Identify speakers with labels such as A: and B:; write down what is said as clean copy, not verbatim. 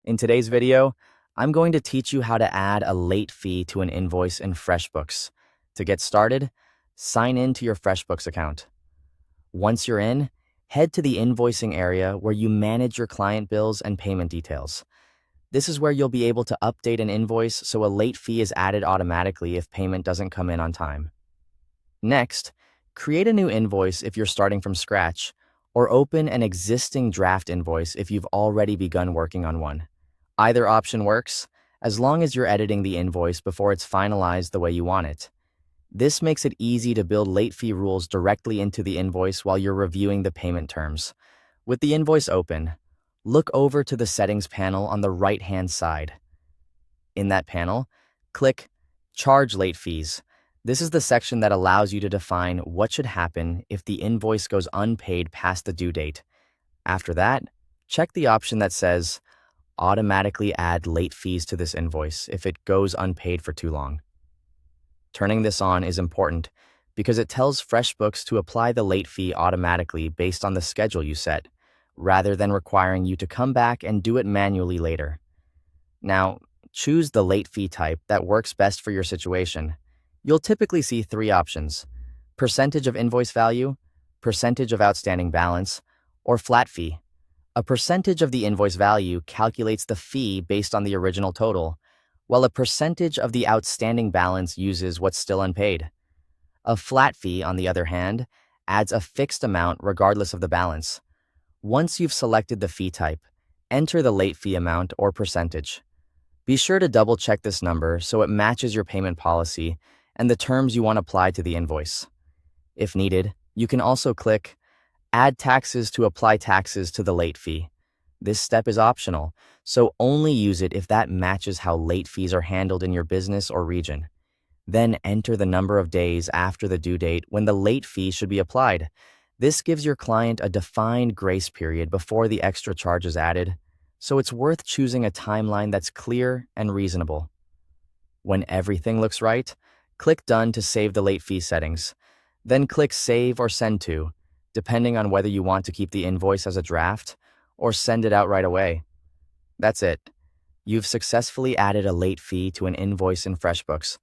A: In today's video, I'm going to teach you how to add a late fee to an invoice in FreshBooks. To get started, sign in to your FreshBooks account. Once you're in, head to the invoicing area where you manage your client bills and payment details. This is where you'll be able to update an invoice so a late fee is added automatically if payment doesn't come in on time. Next, create a new invoice if you're starting from scratch, or open an existing draft invoice if you've already begun working on one. Either option works, as long as you're editing the invoice before it's finalized the way you want it. This makes it easy to build late fee rules directly into the invoice while you're reviewing the payment terms. With the invoice open, look over to the settings panel on the right-hand side. In that panel, click Charge Late Fees. This is the section that allows you to define what should happen if the invoice goes unpaid past the due date. After that, check the option that says Automatically add late fees to this invoice if it goes unpaid for too long. Turning this on is important because it tells FreshBooks to apply the late fee automatically based on the schedule you set, rather than requiring you to come back and do it manually later. Now, choose the late fee type that works best for your situation. You'll typically see three options: percentage of invoice value, percentage of outstanding balance, or flat fee. A percentage of the invoice value calculates the fee based on the original total, while a percentage of the outstanding balance uses what's still unpaid. A flat fee, on the other hand, adds a fixed amount regardless of the balance. Once you've selected the fee type, enter the late fee amount or percentage. Be sure to double-check this number so it matches your payment policy and the terms you want applied to the invoice. If needed, you can also click Add Taxes to apply taxes to the late fee. This step is optional, so only use it if that matches how late fees are handled in your business or region. Then enter the number of days after the due date when the late fee should be applied. This gives your client a defined grace period before the extra charge is added, so it's worth choosing a timeline that's clear and reasonable. When everything looks right, click Done to save the late fee settings. Then click Save or Send to, depending on whether you want to keep the invoice as a draft or send it out right away. That's it. You've successfully added a late fee to an invoice in FreshBooks.